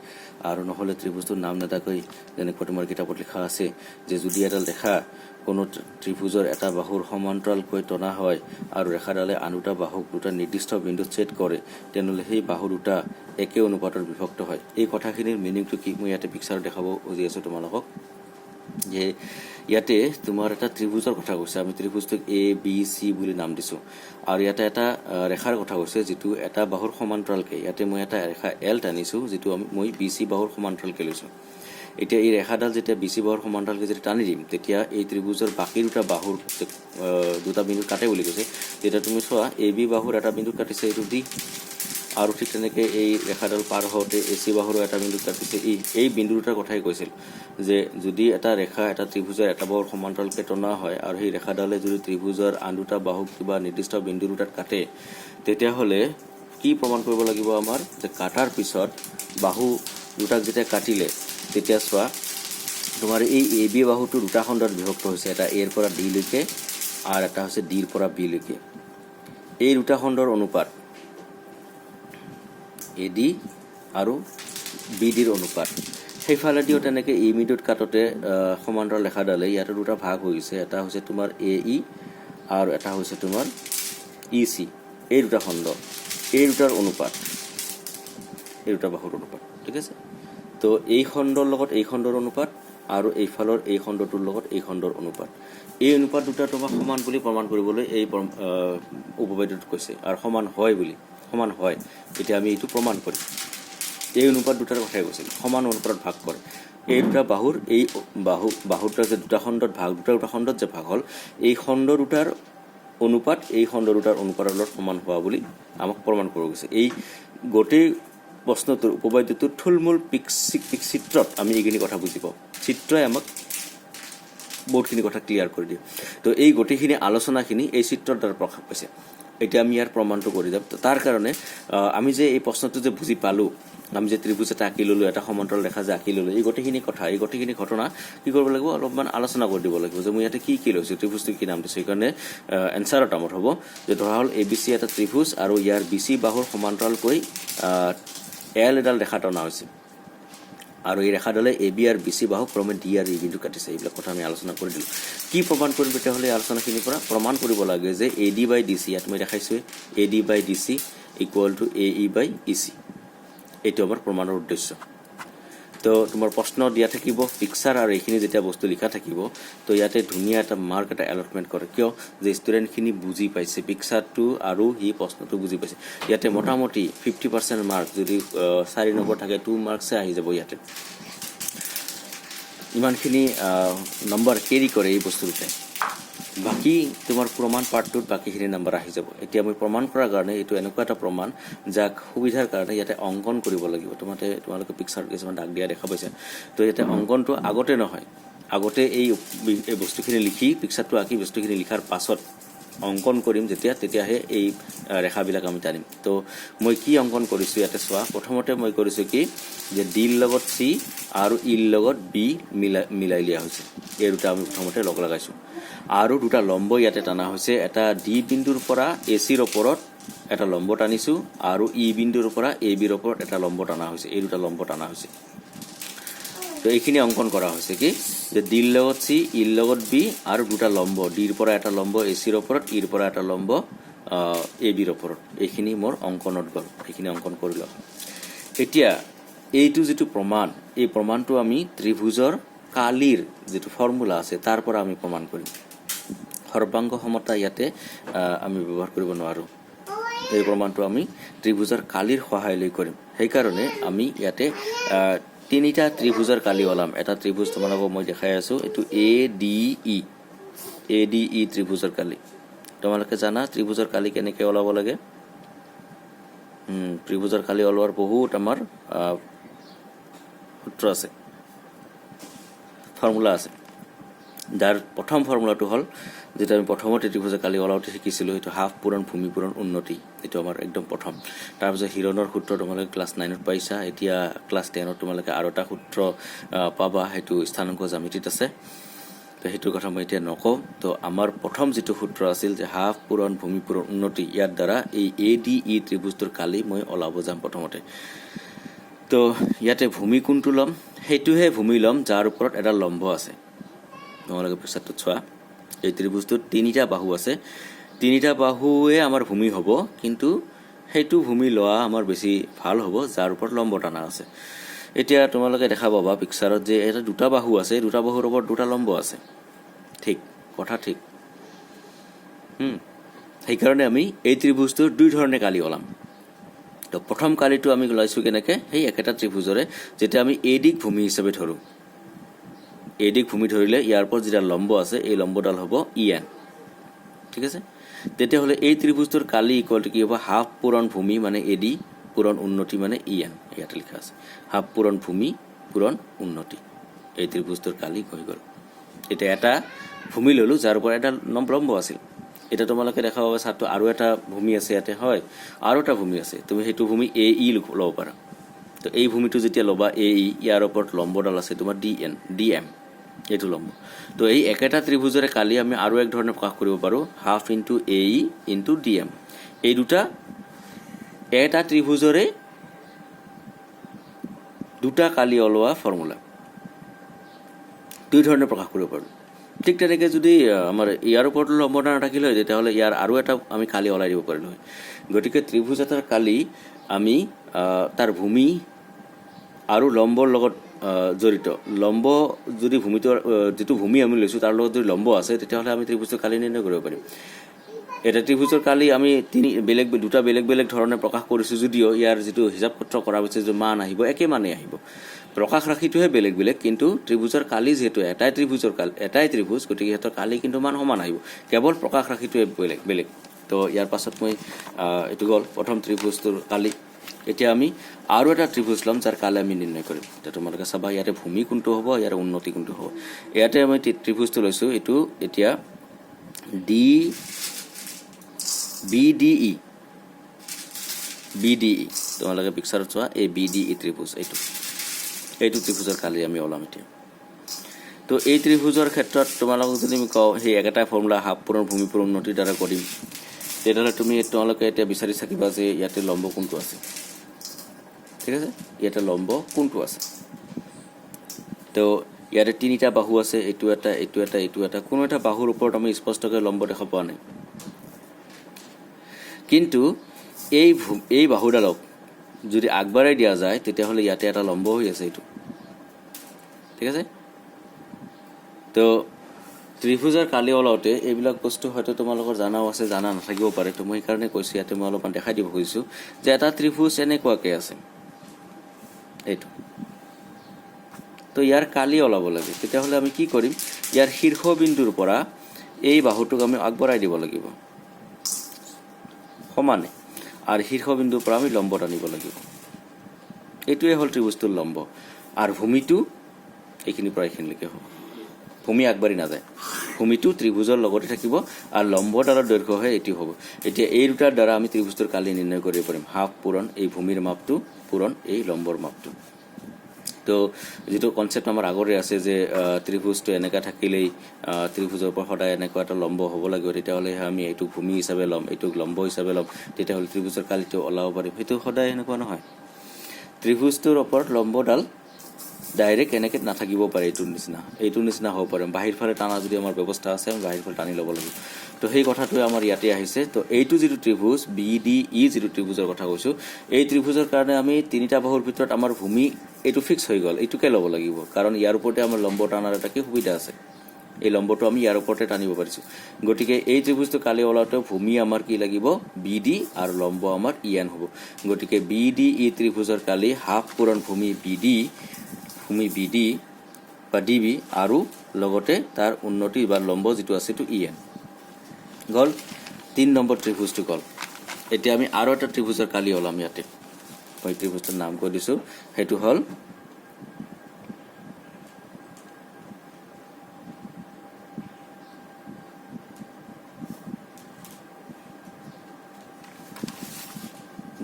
Speaker 1: আৰু নহ'লে ত্ৰিভুজটোৰ নাম নেদাকৈ যেনেকুৱা তোমাৰ কিতাপত লিখা আছে যে যদি এডাল ৰেখা কোনো ত্ৰিভুজৰ এটা বাহুৰ সমান্তৰালকৈ টনা হয় আৰু ৰেখাডালে আন দুটা বাহুক দুটা নিৰ্দিষ্ট বিন্দুত ছেদ কৰে তেনেহ'লে সেই বাহু দুটা একে অনুপাতত বিভক্ত হয় এই কথাখিনিৰ মিনিংটো কি মই ইয়াতে পিকচাৰ দেখাব খুজি আছোঁ তোমালোকক যে ইয়াতে তোমাৰ এটা ত্ৰিভুজৰ কথা কৈছে আমি ত্ৰিভুজটোক ABC বুলি নাম দিছোঁ আৰু ইয়াতে এটা ৰেখাৰ কথা কৈছে যিটো এটা বাহুৰ সমান্তৰালকৈ ইয়াতে মই এটা ৰেখা L টানিছোঁ যিটো মই BC বাহুৰ সমান্তৰালকৈ লৈছোঁ এতিয়া এই ৰেখাডাল যেতিয়া BC বাহুৰ সমান্তৰালকৈ যদি টানি দিম তেতিয়া এই ত্ৰিভুজৰ বাকী দুটা বাহুৰ দুটা বিন্দুত কাটে বুলি কৈছে তেতিয়া তুমি চোৱা AB বাহুৰ এটা বিন্দুত কাটিছে এইটো D আৰু ঠিক তেনেকৈ এই ৰেখাডাল পাৰ হওঁতে AC বাহুৰো এটা বিন্দুত কাটিছে এই বিন্দু দুটাৰ কথাই কৈছিল যে যদি এটা ৰেখা এটা ত্ৰিভুজৰ এটা বাহুৰ সমান্তৰালকৈ টনা হয় আৰু সেই ৰেখাডালে যদি ত্ৰিভুজৰ আন দুটা বাহুক কিবা নিৰ্দিষ্ট বিন্দু দুটাত কাটে তেতিয়াহ'লে কি প্ৰমাণ কৰিব লাগিব আমাৰ যে কাটাৰ পিছত বাহু দুটাক যেতিয়া কাটিলে তেতিয়া চোৱা তোমাৰ এই AB বাহুটো দুটা খণ্ডত বিভক্ত হৈছে এটা A ৰ পৰা D লৈকে আৰু এটা হৈছে D ৰ পৰা B লৈকে এই দুটা খণ্ডৰ অনুপাত AD আৰু BDৰ অনুপাত সেইফালেদিও তেনেকৈ এই মিডত কাটোতে সমান্তৰাল ৰেখাডালে ইয়াতে দুটা ভাগ হৈ গৈছে এটা হৈছে তোমাৰ AE আৰু এটা হৈছে তোমাৰ EC এই দুটা খণ্ড এই দুটাৰ অনুপাত এই দুটা বাহুৰ অনুপাত ঠিক আছে তো এই খণ্ডৰ লগত এই খণ্ডৰ অনুপাত আৰু এইফালৰ এই খণ্ডটোৰ লগত এই খণ্ডৰ অনুপাত এই অনুপাত দুটা তোমাক সমান বুলি প্ৰমাণ কৰিবলৈ এই উপপাদ্যটোত কৈছে আৰু সমান হয় এতিয়া আমি এইটো প্ৰমাণ কৰিম এই অনুপাত দুটাৰ কথাই কৈছিল সমান অনুপাতত ভাগ কৰে এই দুটা বাহুৰ এই বাহু দুটা যে দুটা খণ্ডত যে ভাগ হ'ল এই খণ্ড দুটাৰ অনুপাত এই খণ্ড দুটাৰ অনুপাতৰ লগত সমান হোৱা বুলি আমাক প্ৰমাণ কৰিব গৈছে এই গোটেই প্ৰশ্নটোৰ উপপাদ্যটোৰ থুলমূল চিত্ৰত আমি এইখিনি কথা বুজি পাওঁ চিত্ৰই আমাক বহুতখিনি কথা ক্লিয়াৰ কৰি দিয়ে তো এই গোটেইখিনি আলোচনাখিনি এই চিত্ৰৰ দ্বাৰা প্ৰকাশ পাইছে এতিয়া আমি ইয়াৰ প্ৰমাণটো কৰি যাম তাৰ কাৰণে আমি যে এই প্ৰশ্নটো যে বুজি পালোঁ আমি যে ত্ৰিভুজ এটা আঁকি ল'লোঁ এটা সমান্তৰাল ৰেখা যে আঁকি ল'লোঁ এই গোটেইখিনি ঘটনা কি কৰিব লাগিব অলপমান আলোচনা কৰি দিব লাগিব যে মই ইয়াতে কি লৈছোঁ ত্ৰিভুজটো কি নাম দিছোঁ সেইকাৰণে এনচাৰৰ টাইমত হ'ব যে ধৰা হ'ল ABC এটা ত্ৰিভুজ আৰু ইয়াৰ BC বাহুৰ সমান্তৰালকৈ L এডাল ৰেখা টনা হৈছে আৰু এই ৰেখাডালে AB আৰু BC বাহু ক্ৰমে D আৰু E বিন্দু কাটিছে এইবিলাক কথা আমি আলোচনা কৰি দিলোঁ কি প্ৰমাণ কৰিম তেতিয়াহ'লে আলোচনাখিনিৰ পৰা প্ৰমাণ কৰিব লাগে যে AD/DC ইয়াত মই দেখাইছোঁ AD/DC ইকুৱেল টু AE/EC এইটো আমাৰ প্ৰমাণৰ উদ্দেশ্য তো তোমাৰ প্ৰশ্ন দিয়া থাকিব পিকচাৰ আৰু এইখিনি যেতিয়া বস্তু লিখা থাকিব তো ইয়াতে ধুনীয়া এটা মাৰ্ক এটা এলটমেণ্ট কৰে কিয় যে ষ্টুডেণ্টখিনি বুজি পাইছে পিকচাৰটো আৰু সি প্ৰশ্নটো বুজি পাইছে ইয়াতে মোটামুটি 50% মাৰ্ক যদি 4 নম্বৰ থাকে 2 মাৰ্কছে আহি যাব ইয়াতে ইমানখিনি নম্বৰ কেৰি কৰে এই বস্তুটোতে বাকি তোমাৰ প্ৰমাণ পাৰ্টটোত বাকিখিনি নম্বৰ আহি যাব এতিয়া মই প্ৰমাণ কৰাৰ কাৰণে এইটো এনেকুৱা এটা প্ৰমাণ যাক সুবিধাৰ কাৰণে ইয়াতে অংকন কৰিব লাগিব তোমালোকে পিকচাৰ কিছুমান দাগ দিয়া দেখা পাইছে তো ইয়াতে অংকনটো আগতে নহয় আগতে এই বস্তুখিনি লিখি পিকচাৰটো আঁকি বস্তুখিনি লিখাৰ পাছত অংকন কৰিম তেতিয়াহে এই ৰেখাবিলাক আমি টানিম তো মই কি অংকন কৰিছোঁ ইয়াতে চোৱা প্ৰথমতে মই কৰিছোঁ কি যে ডিৰ লগত চি আৰু ইৰ লগত বি মিলাই লিয়া হৈছে এই দুটা আমি প্ৰথমতে লগ লগাইছোঁ আৰু দুটা লম্ব ইয়াতে টানা হৈছে এটা ডি বিন্দুৰ পৰা এচিৰ ওপৰত এটা লম্ব টানিছোঁ আৰু ই বিন্দুৰ পৰা এ বিৰ ওপৰত এটা লম্ব টানা হৈছে এই দুটা লম্ব টানা হৈছে তো এইখিনি অংকন কৰা হৈছে কি যে ডিৰ লগত চি ইৰ লগত বি আৰু দুটা লম্ব ডিৰ পৰা এটা লম্ব এচিৰ ওপৰত ইৰ পৰা এটা লম্ব এ বিৰ ওপৰত এইখিনি মোৰ অংকনত গ'ল এইখিনি অংকন কৰিলোঁ এতিয়া এইটো যিটো প্ৰমাণ এই প্ৰমাণটো আমি ত্ৰিভুজৰ কালিৰ যিটো ফৰ্মুলা আছে তাৰ পৰা আমি প্ৰমাণ কৰিম সৰ্বাংগ সমতা ইয়াতে আমি ব্যৱহাৰ কৰিব নোৱাৰোঁ এই প্ৰমাণটো আমি ত্ৰিভুজৰ কালিৰ সহায় লৈ কৰিম সেইকাৰণে আমি ইয়াতে তিনিটা ত্ৰিভুজৰ কালি ওলাম এটা ত্ৰিভুজ তোমালোকক মই দেখাই আছোঁ এইটো এ ডি ই ত্ৰিভুজৰ কালি তোমালোকে জানা ত্ৰিভুজৰ কালি কেনেকৈ ওলাব লাগে ত্ৰিভুজৰ কালি ওলোৱাৰ বহুত আমাৰ সূত্ৰ আছে ফৰ্মুলা আছে যাৰ প্ৰথম ফৰ্মুলাটো হ'ল যেটা আমি প্ৰথমতে ত্ৰিভুজৰ কালি ওলাওঁতে শিকিছিলোঁ সেইটো হাফ পূৰণ ভূমি পূৰণ উন্নতি এইটো আমাৰ একদম প্ৰথম তাৰপিছত হিৰণৰ সূত্ৰ তোমালোকে ক্লাছ 9ত পাইছা এতিয়া ক্লাছ 10ত তোমালোকে আৰু এটা সূত্ৰ পাবা সেইটো স্থানাংক জ্যামিতিত আছে তো সেইটো কথা মই এতিয়া নকওঁ তো আমাৰ প্ৰথম যিটো সূত্ৰ আছিল যে হাফ পূৰণ ভূমি পূৰণ উন্নতি ইয়াৰ দ্বাৰা এই এ ডি ই ত্ৰিভুজটোৰ কালি মই ওলাব যাম প্ৰথমতে তো ইয়াতে ভূমি কোনটো ল'ম সেইটোহে ভূমি ল'ম যাৰ ওপৰত এটা লম্ব আছে তোমালোকে পিছতো চোৱা এই ত্ৰিভুজটোত তিনিটা বাহু আছে তিনিটা বাহুৱে আমাৰ ভূমি হ'ব কিন্তু সেইটো ভূমি লোৱা আমাৰ বেছি ভাল হ'ব যাৰ ওপৰত লম্ব টানা আছে এতিয়া তোমালোকে দেখা পাবা পিকচাৰত যে এটা দুটা বাহু আছে দুটা বাহুৰ ওপৰত দুটা লম্ব আছে ঠিক কথা ঠিক সেইকাৰণে আমি এই ত্ৰিভুজটোৰ দুই ধৰণে কালি ওলাম তো প্ৰথম কালিটো আমি লৈছোঁ কেনেকৈ সেই একেটা ত্ৰিভুজৰে যেতিয়া আমি এ ডিক ভূমি হিচাপে ধৰোঁ এ ডিক ভূমি ধৰিলে ইয়াৰ ওপৰত যেতিয়া লম্ব আছে এই লম্বডাল হ'ব ই এন ঠিক আছে তেতিয়াহ'লে এই ত্ৰিভুজটোৰ কালি ইকুৱেল টু কি হ'ব হাফ পূৰণ ভূমি মানে এ ডি পূৰণ উন্নতি মানে ই এন ইয়াতে লিখা আছে হাফ পূৰণ ভূমি পূৰণ উন্নতি এই ত্ৰিভুজটোৰ কালি হৈ গ'ল এতিয়া এটা ভূমি ল'লোঁ যাৰ ওপৰত এটা লম্ব আছিল এতিয়া তোমালোকে দেখা পাবা ছাৰটো আৰু এটা ভূমি আছে ইয়াতে হয় আৰু এটা ভূমি আছে তুমি সেইটো ভূমি এ ই ল'ব পাৰা তো এই ভূমিটো যেতিয়া ল'বা এ ই ইয়াৰ ওপৰত লম্বডাল আছে তোমাৰ ডি এম এইটো লম্ব তো এই একেটা ত্ৰিভুজৰে কালি আমি আৰু এক ধৰণে প্ৰকাশ কৰিব পাৰোঁ half into a E into D M এই দুটা এটা ত্ৰিভুজৰে দুটা কালি ওলোৱা ফৰ্মুলা দুই ধৰণে প্ৰকাশ কৰিব পাৰোঁ ঠিক তেনেকৈ যদি আমাৰ ইয়াৰ ওপৰত লম্ব নাথাকিলে হয় তেতিয়াহ'লে ইয়াৰ আৰু এটা আমি কালি ওলাই দিব পাৰিলোঁ হয় গতিকে ত্ৰিভুজ এটাৰ কালি আমি তাৰ ভূমি আৰু লম্বৰ লগত জড়িত লম্ব যদি ভূমিটোৰ যিটো ভূমি আমি লৈছোঁ তাৰ লগত যদি লম্ব আছে তেতিয়াহ'লে আমি ত্ৰিভুজটোৰ কালি নিৰ্ণয় কৰিব পাৰিম এটা ত্ৰিভুজৰ কালি আমি দুটা বেলেগ বেলেগ ধৰণে প্ৰকাশ কৰিছোঁ যদিও ইয়াৰ যিটো হিচাপ পত্ৰ কৰা হৈছে যে মান আহিব একে মানেই আহিব প্ৰকাশ ৰাশিটোহে বেলেগ বেলেগ কিন্তু ত্ৰিভুজৰ কালি যিহেতু এটাই ত্ৰিভুজ গতিকে সিহঁতৰ কালি কিন্তু মান সমান আহিব কেৱল প্ৰকাশ ৰাশিটোৱে বেলেগ বেলেগ তো ইয়াৰ পাছত মই এইটো গ'ল প্ৰথম ত্ৰিভুজটোৰ কালি এতিয়া আমি আৰু এটা ত্ৰিভুজ ল'ম যাৰ কালি আমি নিৰ্ণয় কৰিম এতিয়া তোমালোকে চাবা ইয়াতে ভূমি কোনটো হ'ব ইয়াৰ উন্নতি কোনটো হ'ব ইয়াতে আমি ত্ৰিভুজটো লৈছোঁ এইটো এতিয়া BDE তোমালোকে পিকচাৰত চোৱা এই BDE ত্ৰিভুজ এইটো ত্ৰিভুজৰ কালি আমি ওলাম এতিয়া তো এই ত্ৰিভুজৰ ক্ষেত্ৰত তোমালোকক যদি আমি কওঁ সেই একেটা ফৰ্মুলা হাফ পূৰণ ভূমি পূৰণ উন্নতিৰ দ্বাৰা কৰিম তেতিয়াহ'লে তোমালোকে এতিয়া বিচাৰি থাকিবা যে ইয়াতে লম্ব কোনটো আছে ঠিক আছে ইয়াতে লম্ব কোনটো আছে তো ইয়াতে তিনিটা বাহু আছে এইটো এটা কোনো এটা বাহুৰ ওপৰত আমি স্পষ্টকৈ লম্ব দেখা পোৱা নাই কিন্তু এই বাহুডালক যদি আগবাঢ়াই দিয়া যায় তেতিয়াহ'লে ইয়াতে এটা লম্ব হৈ আছে এইটো ঠিক আছে তো ত্ৰিভুজৰ কালি ওলাওঁতে এইবিলাক বস্তু হয়তো তোমালোকৰ জানাও আছে জানা নাথাকিব পাৰে তো মই সেইকাৰণে কৈছোঁ ইয়াতে মই অলপমান দেখাই দিব খুজিছোঁ যে এটা ত্ৰিভুজ এনেকুৱাকৈ আছে এইটো তো ইয়াৰ কালি ওলাব লাগে তেতিয়াহ'লে আমি কি কৰিম ইয়াৰ শীৰ্ষবিন্দুৰ পৰা এই বাহুটোক আমি আগবঢ়াই দিব লাগিব সমানে আৰু শীৰ্ষবিন্দুৰ পৰা আমি লম্ব টানিব লাগিব এইটোৱে হ'ল ত্ৰিভুজটোৰ লম্ব আৰু ভূমিটো এইখিনিৰ পৰা এইখিনিলৈকে হ'ব ভূমি আগবাঢ়ি নাযায় ভূমিটো ত্ৰিভুজৰ লগতে থাকিব আৰু লম্বডালৰ দৈৰ্ঘ্য হয় এইটো হ'ব এতিয়া এই দুটাৰ দ্বাৰা আমি ত্ৰিভুজটোৰ কালি নিৰ্ণয় কৰিব পাৰিম হাফ পূৰণ এই ভূমিৰ মাপটো পূৰণ এই লম্বৰ মাপটো তো যেটো কনসেপ্ট আমাৰ আগৰে আছে যে ত্ৰিভুজটো এনেকা থাকিলেই ত্ৰিভুজৰ পৰা সদায় এনেকুৱা এটা লম্ব হ'ব লাগিব তেতিয়াহ'লে আমি এইটো ভূমি হিচাপে ল'ম এইটো লম্ব হিচাপে ল'ম তেতিয়াহ'লে ত্ৰিভুজৰ কালিটো ওলাব পাৰিম সেইটো সদায় এনেকুৱা নহয় ত্ৰিভুজটোৰ ওপৰত লম্বডাল ডাইৰেক্ট এনেকৈ নাথাকিব পাৰে এইটো নিচিনা হ'ব পাৰে বাহিৰ ফালে টানা যদি আমাৰ ব্যৱস্থা আছে আমি বাহিৰ ফালে টানি ল'ব লাগিব তো সেই কথাটোৱে আমাৰ ইয়াতে আহিছে তো এইটো যিটো ত্ৰিভুজ বি ডি ই যিটো ত্ৰিভুজৰ কথা কৈছোঁ এই ত্ৰিভুজৰ কাৰণে আমি তিনিটা বাহুৰ ভিতৰত আমাৰ ভূমি এইটো ফিক্স হৈ গ'ল এইটোকে ল'ব লাগিব কাৰণ ইয়াৰ ওপৰতে আমাৰ লম্ব টানাৰ এটা কি সুবিধা আছে এই লম্বটো আমি ইয়াৰ ওপৰতে টানিব পাৰিছোঁ গতিকে এই ত্ৰিভুজটো কালি ওলাওঁতে ভূমি আমাৰ কি লাগিব বি ডি আৰু লম্ব আমাৰ ই এন হ'ব গতিকে বি ডি ই ত্ৰিভুজৰ কালি হাফ পূৰণ ভূমি বি ডি বা ডি বি আৰু লগতে তাৰ উন্নতি বা লম্ব যিটো আছে এইটো ই এন গ'ল 3 নম্বৰ ত্ৰিভুজটো গ'ল এতিয়া আমি আৰু এটা ত্ৰিভুজৰ কালি ওলাম ইয়াতে মই ত্ৰিভুজটোৰ নাম কৈ দিছোঁ সেইটো হ'ল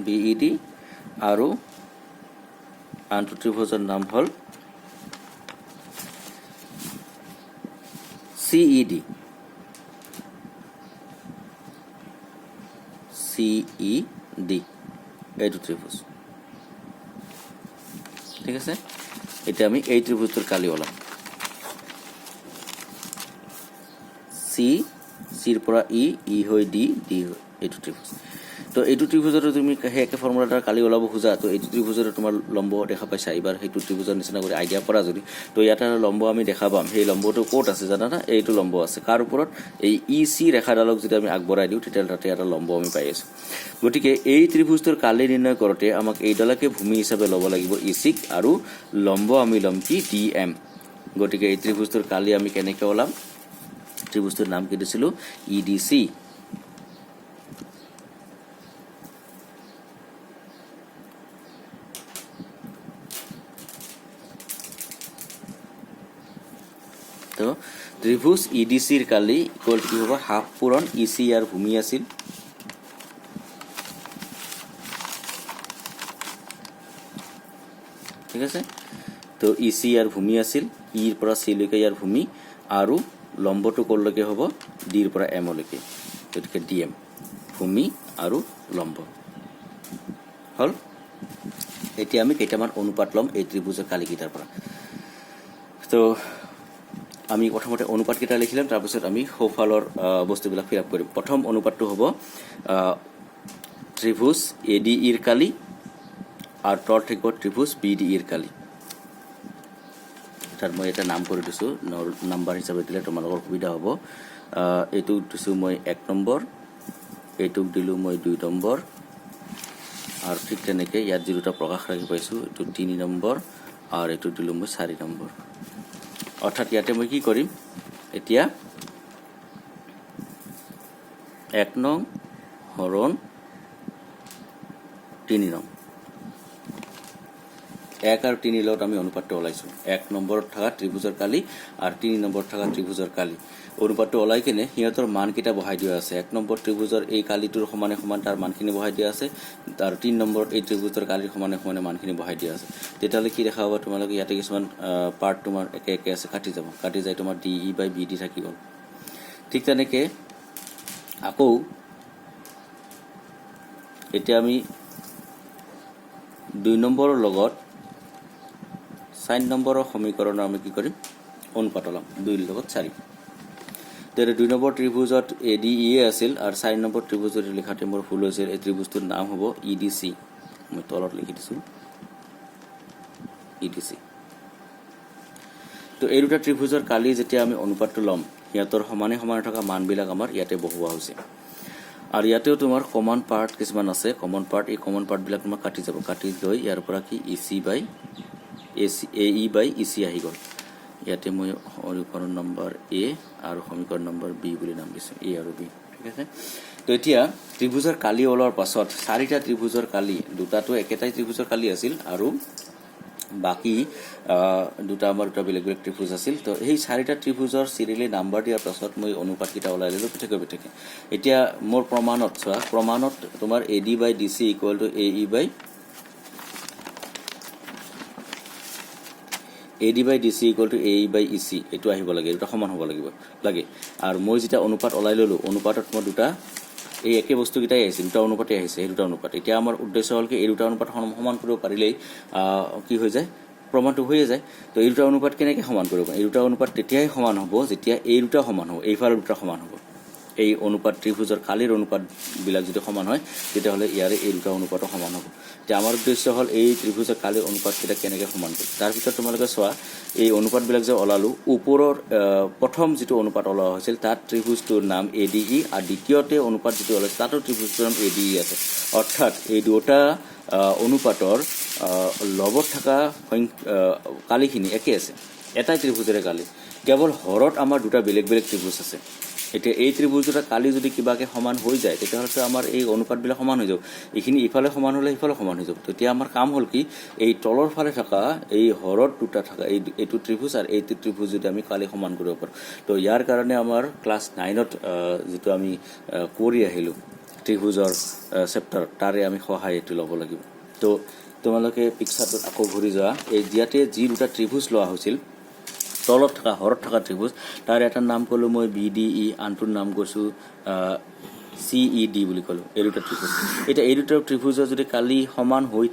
Speaker 1: বিইডি আৰু আনটো ত্ৰিভুজৰ নাম হ'ল CED এইটো ত্ৰিভুজ ঠিক আছে এতিয়া আমি এই ত্ৰিভুজটোৰ কালি ওলাম চিৰ পৰা ই হৈ ডি হৈ এইটো ত্ৰিভুজ তো এইটো ত্ৰিভুজৰ তুমি সেই একে ফৰ্মুলাটাৰ কালি ওলাব খোজা তো এইটো ত্ৰিভুজৰ তোমাৰ লম্ব দেখা পাইছা এইবাৰ সেইটো ত্ৰিভুজৰ নিচিনা কৰি আইডিয়া কৰা যদি তো ইয়াতে লম্ব আমি দেখা পাম সেই লম্বটো ক'ত আছে জানা না এইটো লম্ব আছে কাৰ ওপৰত এই EC ৰেখাডালক যদি আমি আগবঢ়াই দিওঁ তেতিয়া তাতে এটা লম্ব আমি পাই আছোঁ গতিকে এই ত্ৰিভুজটোৰ কালি নিৰ্ণয় কৰোঁতে আমাক এইডালকে ভূমি হিচাপে ল'ব লাগিব EC আৰু লম্ব আমি ল'ম কি DM গতিকে এই ত্ৰিভুজটোৰ কালি আমি কেনেকৈ ওলাম ত্ৰিভুজটোৰ নাম কি দিছিলোঁ EDC তো ত্ৰিভুজ EDCৰ কালি ইকুৱেল কি হ'ব হাফ পূৰণ EC ইয়াৰ ভূমি আছিল ঠিক আছে তো EC ইয়াৰ ভূমি আছিল ইৰ পৰা C লৈকে ইয়াৰ ভূমি আৰু লম্বটো ক'লৈকে হ'ব ডিৰ পৰা M লৈকে গতিকে DM ভূমি আৰু লম্ব হ'ল এতিয়া আমি কেইটামান অনুপাত ল'ম এই ত্ৰিভুজৰ কালিকেইটাৰ পৰা তো আমি প্ৰথমতে অনুপাতকেইটা লিখিলাম তাৰপিছত আমি সোঁফালৰ বস্তুবিলাক ফিল আপ কৰিম প্ৰথম অনুপাতটো হ'ব ত্ৰিভুজ ADEৰ কালি আৰু তল থাকিব ত্ৰিভুজ BDEৰ কালি তাত মই এটা নাম কৰি দিছোঁ নাম্বাৰ হিচাপে দিলে তোমালোকৰ সুবিধা হ'ব এইটো দিছোঁ মই 1 নম্বৰ এইটোক দিলোঁ মই 2 নম্বৰ আৰু ঠিক তেনেকৈ ইয়াত যি দুটা প্ৰকাশ ৰাখি পাইছোঁ এইটো 3 নম্বৰ আৰু এইটো দিলোঁ মই 4 নম্বৰ অৰ্থাৎ ইয়াতে মই কি কৰিম এতিয়া 1 নং হৰণ 3 নং 1 আৰু 3 লগত আমি অনুপাতটো ওলাইছোঁ 1 নম্বৰত থকা ত্ৰিভুজৰ কালি আৰু 3 নম্বৰত থকা ত্ৰিভুজৰ কালি অনুপাতটো ওলাই কিনে সিহঁতৰ মানকেইটা বহাই দিয়া আছে 1 নম্বৰ ত্ৰিভুজৰ এই কালিটোৰ সমানে সমান তাৰ মানখিনি বহাই দিয়া আছে আৰু 3 নম্বৰত এই ত্ৰিভুজৰ কালিৰ সমানে সমানে মানখিনি বহাই দিয়া আছে তেতিয়াহ'লে কি দেখা হ'ব তোমালোকে ইয়াতে কিছুমান পাৰ্ট তোমাৰ একে একে আছে কাটি যায় তোমাৰ DE বাই BD থাকি গ'ল ঠিক তেনেকৈ আকৌ এতিয়া আমি 2 নম্বৰৰ লগত 4 নম্বৰৰ সমীকৰণৰ আমি কি কৰিম অনুপাত ওলাম 2 লগত 4 তেনে 2 নম্বৰ ত্ৰিভুজত ADE আছিল আৰু 4 নম্বৰ ত্ৰিভুজত লিখাতে মোৰ ভুল হৈছিল এই ত্ৰিভুজটোৰ নাম হ'ব EDC মই তলত লিখি দিছোঁ EDC। তো এই দুটা ত্ৰিভুজৰ কালি যেতিয়া আমি অনুপাতটো ল'ম সিহঁতৰ সমানে সমানে থকা মানবিলাক আমাৰ ইয়াতে বহোৱা হৈছে। আৰু ইয়াতেও তোমাৰ কমন পাৰ্ট কিছুমান আছে, কমন পাৰ্ট, এই কমন পাৰ্টবিলাক তোমাৰ কাটি যাব, কাটি লৈ ইয়াৰ পৰা কি AE বাই EC আহি গ'ল। ইয়াতে মই সমীকৰণ নম্বৰ A আৰু সমীকৰণ নম্বৰ B বুলি নাম দিছোঁ, A আৰু B, ঠিক আছে। তো এতিয়া ত্ৰিভুজৰ কালি ওলোৱাৰ পাছত চাৰিটা ত্ৰিভুজৰ কালি, দুটাটো একেটাই ত্ৰিভুজৰ কালি আছিল আৰু বাকী দুটা আমাৰ দুটা বেলেগ বেলেগ ত্ৰিভুজ আছিল। তো সেই চাৰিটা ত্ৰিভুজৰ চিৰিয়েলি নাম্বাৰ দিয়াৰ পাছত মই অনুপাতকেইটা ওলাই ল'লোঁ পৃথকে পৃথকে। এতিয়া মোৰ প্ৰমাণত চোৱা, প্ৰমাণত তোমাৰ AD by DC equal to AE by DC equal to AE by EC এইটো আহিব লাগে, দুটা সমান হ'ব লাগে। আৰু মই যেতিয়া অনুপাত ওলাই ল'লোঁ, অনুপাতত মই দুটা এই একে বস্তুকেইটাই আহিছে, দুটা অনুপাতে আহিছে, সেই দুটা অনুপাত। এতিয়া আমাৰ উদ্দেশ্য হ'ল কি এই দুটা অনুপাত সমান কৰিব পাৰিলেই কি হৈ যায়, প্ৰমাণটো হৈয়ে যায়। তো এই দুটা অনুপাত কেনেকৈ সমান কৰিব পাৰি? এই দুটা অনুপাত তেতিয়াই সমান হ'ব যেতিয়া এই দুটা সমান হ'ব, এইফালে দুটা সমান হ'ব। এই অনুপাত ত্ৰিভুজৰ কালিৰ অনুপাতবিলাক যদি সমান হয় তেতিয়াহ'লে ইয়াৰে এই দুটা অনুপাতো সমান হ'ব। এতিয়া আমাৰ উদ্দেশ্য হ'ল এই ত্ৰিভুজৰ কালিৰ অনুপাতকেইটা কেনেকৈ সমান কৰিব। তাৰ ভিতৰত তোমালোকে চোৱা, এই অনুপাতবিলাক যে ওলালোঁ, ওপৰৰ প্ৰথম যিটো অনুপাত ওলোৱা হৈছিল তাত ত্ৰিভুজটোৰ নাম ADE, আৰু দ্বিতীয়তে অনুপাত যিটো ওলাইছে তাতো ত্ৰিভুজটোৰ নাম ADE আছে। অৰ্থাৎ এই দুটা অনুপাতৰ লগত থকা কালিখিনি একে আছে, এটাই ত্ৰিভুজৰে কালি, কেৱল হৰত আমাৰ দুটা বেলেগ বেলেগ ত্ৰিভুজ আছে। এতিয়া এই ত্ৰিভুজ দুটা কালি যদি কিবাকে সমান হৈ যায় তেতিয়াহ'লে আমাৰ এই অনুপাতবিলাক সমান হৈ যাব, এইখিনি ইফালে সমান হ'লে সিফালে সমান হৈ যাব। তেতিয়া আমাৰ কাম হ'ল কি, এই তলৰ ফালে থকা এই হৰত দুটা থকা এইটো ত্ৰিভুজ আৰু এইটো ত্ৰিভুজ যদি আমি কালি সমান কৰিব পাৰোঁ। তো ইয়াৰ কাৰণে আমাৰ ক্লাছ 9ত যিটো আমি কৰি আহিলোঁ ত্ৰিভুজৰ চেপ্টাৰ, তাৰে আমি সহায় এইটো ল'ব লাগিব। তো তোমালোকে পিকচাৰটোত আকৌ ঘূৰি যোৱা, এই ইয়াতে যি দুটা ত্ৰিভুজ লোৱা হৈছিল তলত থকা হৰত থকা ত্ৰিভুজ, তাৰ এটাৰ নাম ক'লোঁ মই BDE, আনটোৰ নাম কৈছোঁ CED বুলি ক'লোঁ, এই দুটা ত্ৰিভুজ। এতিয়া এই দুটা ত্ৰিভুজৰ যদি কালি সমান হৈ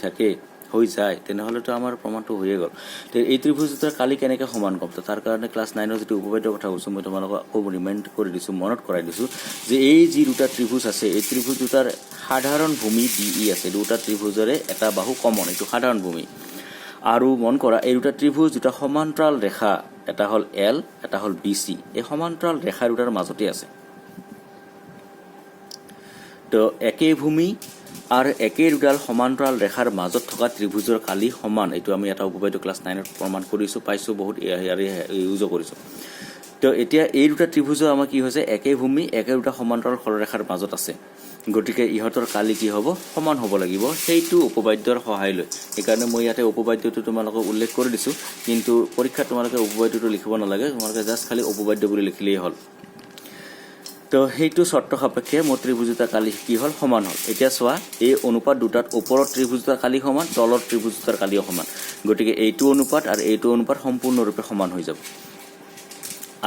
Speaker 1: যায় তেনেহ'লেতো আমাৰ প্ৰমাণটো হৈয়ে গ'ল। তো এই ত্ৰিভুজ দুটাৰ কালি কেনেকৈ সমান ক'ম? তো তাৰ কাৰণে ক্লাছ 9ৰ যিটো উপপাদ্যৰ কথা কৈছোঁ মই তোমালোকক আকৌ ৰিমাইণ্ড কৰি দিছোঁ, মনত কৰাই দিছোঁ যে এই যি দুটা ত্ৰিভুজ আছে এই ত্ৰিভুজ দুটাৰ সাধাৰণ ভূমি DE আছে, দুটা ত্ৰিভুজৰে এটা বাহু কমন, এইটো সাধাৰণ ভূমি। আৰু মন কৰা এই দুটা ত্ৰিভুজ দুটা সমান্তৰাল ৰেখা, এটা হ'ল L, এটা হ'ল BC, এই সমান্তৰাল ৰেখা দুটাৰ মাজতে আছে। তো একেই ভূমি আৰু একেই দুডাল সমান্তৰাল ৰেখাৰ মাজত থকা ত্ৰিভুজৰ কালি সমান, এইটো আমি এটা উপপাদ্য ক্লাছ 9ত প্ৰমাণ কৰিছোঁ, পাইছোঁ, বহুত ইউজো কৰিছোঁ। তো এতিয়া এই দুটা ত্ৰিভুজৰ আমাৰ কি হৈছে, একে ভূমি একে দুটা সমান্তৰাল সৰলৰেখাৰ মাজত আছে, গতিকে ইহঁতৰ কালি কি হ'ব, সমান হ'ব লাগিব, সেইটো উপপাদ্যৰ সহায় লৈ। সেইকাৰণে মই ইয়াতে উপপাদ্যটো তোমালোকক উল্লেখ কৰি দিছোঁ, কিন্তু পৰীক্ষাত তোমালোকে উপপাদ্যটো লিখিব নালাগে, তোমালোকে জাষ্ট খালি উপপাদ্য বুলি লিখিলেই হ'ল। তো সেইটো চৰ্ত সাপেক্ষে মোৰ ত্ৰিভুজ দুটা কালি কি হ'ল, সমান হ'ল। এতিয়া চোৱা, এই অনুপাত দুটাত ওপৰৰ ত্ৰিভুজ দুটাৰ কালি সমান, তলৰ ত্ৰিভুজ দুটাৰ কালিও সমান, গতিকে এইটো অনুপাত আৰু এইটো অনুপাত সম্পূৰ্ণৰূপে সমান হৈ যাব।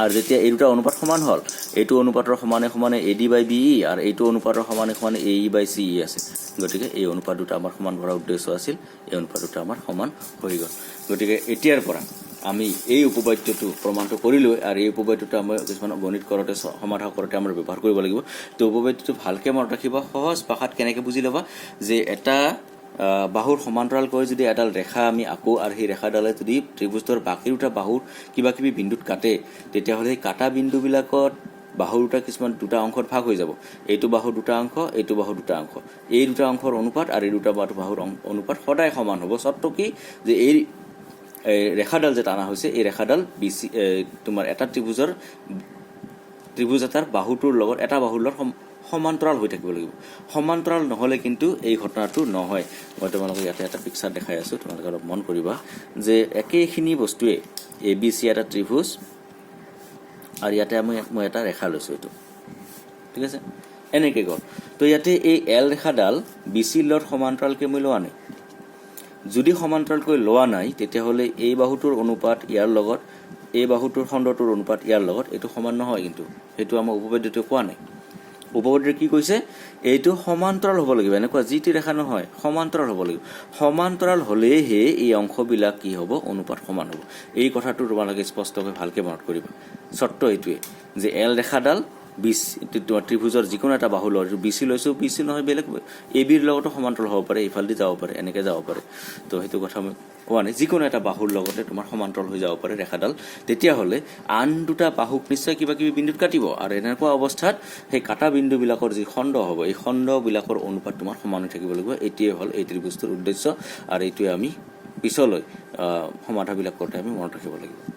Speaker 1: আৰু যেতিয়া এই দুটা অনুপাত সমান হ'ল, এইটো অনুপাতৰ সমানে সমানে AD বাই BE আৰু এইটো অনুপাতৰ সমানে সমানে AE বাই CE আছে, গতিকে এই অনুপাত দুটা আমাৰ সমান কৰাৰ উদ্দেশ্য আছিল, এই অনুপাত দুটা আমাৰ সমান হৈ গ'ল। গতিকে এতিয়াৰ পৰা আমি এই উপপাদ্যটো প্ৰমাণটো কৰিলোঁ, আৰু এই উপপাদ্যটো আমি কিছুমান গণিত কৰোঁতে সমাধান কৰোঁতে আমাৰ ব্যৱহাৰ কৰিব লাগিব। তো উপপাদ্যটো ভালকৈ মনত ৰাখিবা, সহজ ভাষাত কেনেকৈ বুজি ল'বা যে এটা বাহুৰ সমান্তৰালকৈ যদি এডাল ৰেখা আমি আঁকো আৰু সেই ৰেখাডালে যদি ত্ৰিভুজটোৰ বাকী দুটা বাহুৰ কিবা কিবি বিন্দুত কাটে, তেতিয়াহ'লে সেই কাটা বিন্দুবিলাকত বাহু দুটা অংশত ভাগ হৈ যাব। এইটো বাহুৰ দুটা অংশ, এইটো বাহুৰ দুটা অংশ, এই দুটা অংশৰ অনুপাত আৰু এই দুটা বাহুৰ অনুপাত সদায় সমান হ'ব। চৰ্ত কি যে এই ৰেখাডাল যে টানা হৈছে, এই ৰেখাডাল BC তোমাৰ এটা ত্ৰিভুজ এটাৰ বাহুটোৰ লগত এটা বাহুৰ লগত সমান্তৰাল হৈ থাকিব লাগিব। সমান্তৰাল নহ'লে কিন্তু এই ঘটনাটো নহয়। মই তোমালোকক ইয়াতে এটা পিকচাৰ দেখাই আছোঁ, তোমালোকে অলপ মন কৰিবা যে একেখিনি বস্তুৱে ABC এটা ত্ৰিভুজ আৰু ইয়াতে মই এটা ৰেখা লৈছোঁ, এইটো ঠিক আছে, এনেকৈ গ'ল। তো ইয়াতে এই L ৰেখাডাল BCৰ লগত সমান্তৰালকৈ মই লোৱা নাই। যদি সমান্তৰালকৈ লোৱা নাই তেতিয়াহ'লে এই বাহুটোৰ অনুপাত ইয়াৰ লগত, এই বাহুটোৰ খণ্ডটোৰ অনুপাত ইয়াৰ লগত এইটো সমান নহয়, কিন্তু সেইটো আমাৰ উপপাদ্যটোৱে কোৱা নাই। উপপাদ্যটোৱে কি কৈছে, এইটো সমান্তৰাল হ'ব লাগিব, এনেকুৱা যিটি ৰেখা নহয়, সমান্তৰাল হ'ব লাগিব। সমান্তৰাল হ'লেহে এই অংশবিলাক কি হ'ব, অনুপাত সমান হ'ব। এই কথাটো তোমালোকে স্পষ্টকৈ ভালকৈ মনত কৰিবা। চৰ্ত এইটোৱে যে L ৰেখাডাল BC তোমাৰ ত্ৰিভুজৰ যিকোনো এটা বাহু লওঁ BC লৈছোঁ BC নহয় বেলেগ ABৰ লগতো সমান্তৰাল হ'ব পাৰে এইফালেদি যাব পাৰে এনেকৈ যাব পাৰে তো সেইটো কথা মই কোৱা নাই যিকোনো এটা বাহুৰ লগতে তোমাৰ সমান্তৰাল হৈ যাব পাৰে ৰেখাডাল তেতিয়াহ'লে আন দুটা বাহুক নিশ্চয় কিবা কিবি বিন্দুত কাটিব আৰু এনেকুৱা অৱস্থাত সেই কাটা বিন্দুবিলাকৰ যি খণ্ড হ'ব এই খণ্ডবিলাকৰ অনুপাত তোমাৰ সমান হৈ থাকিব লাগিব এইটোৱে হ'ল এই ত্ৰিভুজটোৰ উদ্দেশ্য আৰু এইটোৱে আমি পিছলৈ সমাধানবিলাক কৰোঁতে আমি মনত ৰাখিব লাগিব